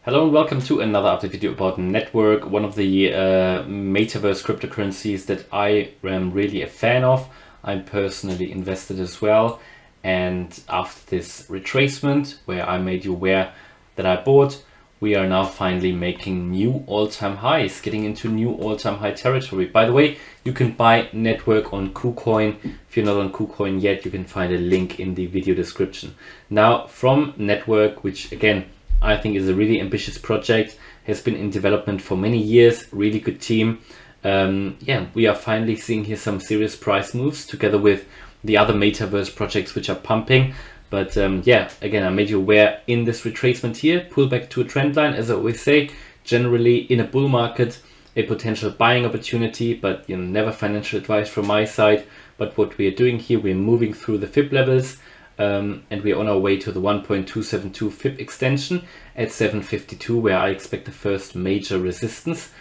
Hello and welcome to another update video about NETVRK, one of the Metaverse cryptocurrencies that I am really a fan of. I'm personally invested as well, and after this retracement where I made you aware that I bought, we are now finally making new all-time highs, getting into new all-time high territory. By the way, you can buy NETVRK on KuCoin. If you're not on KuCoin yet, you can find a link in the video description. Now from NETVRK, which again I think is a really ambitious project, has been in development for many years, really good team. Yeah, we are finally seeing here some serious price moves together with the other Metaverse projects which are pumping. But yeah, again, I made you aware in this retracement here, pull back to a trend line, as I always say, generally in a bull market, a potential buying opportunity, but you know, never financial advice from my side. But what we are doing here, we're moving through the fib levels. And we're on our way to the 1.272 fib extension at 752, where I expect the first major resistance.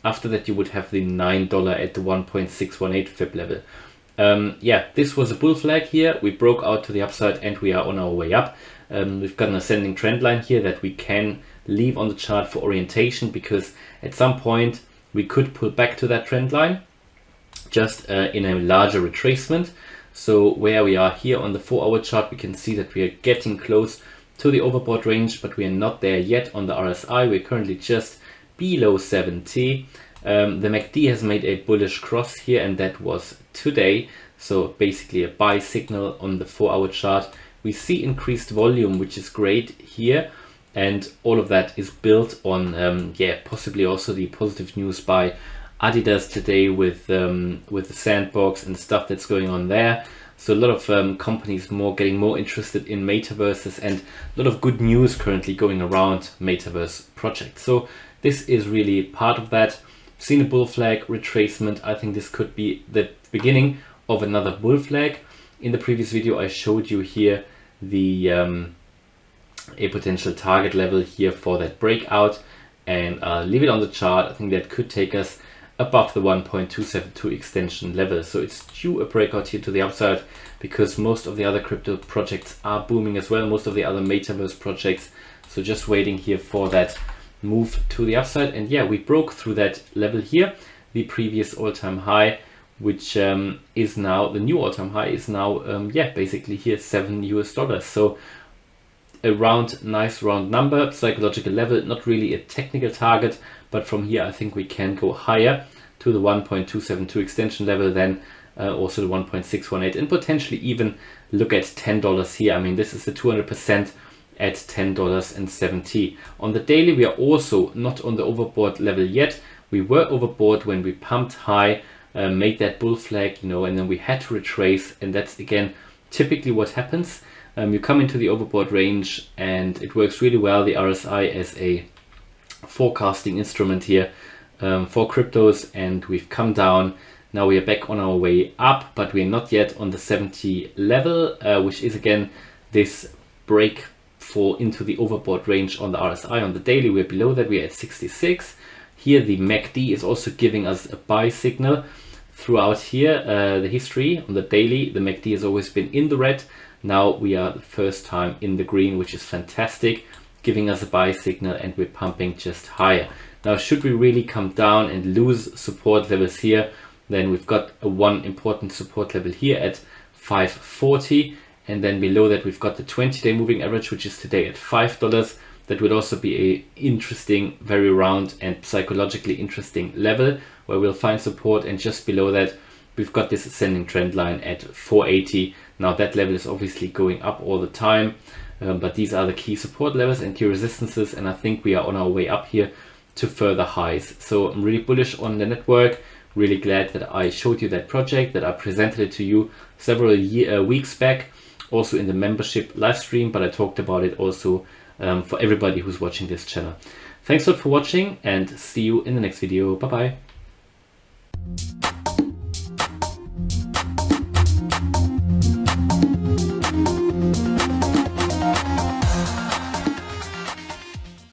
After that, you would have the $9 at the 1.618 fib level. Yeah, this was a bull flag here. We broke out to the upside and we are on our way up. We've got an ascending trend line here that we can leave on the chart for orientation, because at some point we could pull back to that trend line just in a larger retracement. So where we are here on the 4-hour chart, we can see that we are getting close to the overbought range, but we are not there yet on the RSI. We're currently just below 70. The MACD has made a bullish cross here, and that was today. So basically a buy signal on the 4-hour chart. We see increased volume, which is great here. And all of that is built on, yeah, possibly also the positive news by Adidas today with the sandbox and stuff that's going on there. So a lot of companies getting more interested in metaverses, and a lot of good news currently going around metaverse projects. So this is really part of that. Seen a bull flag retracement. I think this could be the beginning of another bull flag. In the previous video, I showed you here the a potential target level here for that breakout, and I'll leave it on the chart. I think that could take us above the 1.272 extension level. So it's due a breakout here to the upside, because most of the other crypto projects are booming as well, most of the other metaverse projects. So just waiting here for that move to the upside. And yeah, we broke through that level here, the previous all-time high, which is now the new all-time high, is now yeah, basically here $7 US. So a nice round number, psychological level, not really a technical target, but from here I think we can go higher to the 1.272 extension level, then also the 1.618, and potentially even look at $10 here. I mean, this is the 200% at $10.70. On the daily, we are also not on the overbought level yet. We were overbought when we pumped high, made that bull flag, you know, and then we had to retrace, and that's again typically what happens. You come into the overbought range, and it works really well, the RSI, as a forecasting instrument here for cryptos, and we've come down. Now we are back on our way up, but we are not yet on the 70 level, which is again this break into the overbought range on the RSI. On the daily, we're below that, we're at 66. Here the MACD is also giving us a buy signal throughout here. The history on the daily, the MACD has always been in the red. Now we are the first time in the green, which is fantastic, giving us a buy signal, and we're pumping just higher. Now, should we really come down and lose support levels here, then we've got one important support level here at 540, and then below that we've got the 20-day moving average, which is today at $5. That would also be a interesting, very round and psychologically interesting level where we'll find support. And just below that, we've got this ascending trend line at 480. Now that level is obviously going up all the time, but these are the key support levels and key resistances, and I think we are on our way up here to further highs. So I'm really bullish on the NETVRK. Really glad that I showed you that project, that I presented it to you several weeks back, also in the membership live stream, but I talked about it also for everybody who's watching this channel. Thanks a lot for watching, and see you in the next video. Bye bye.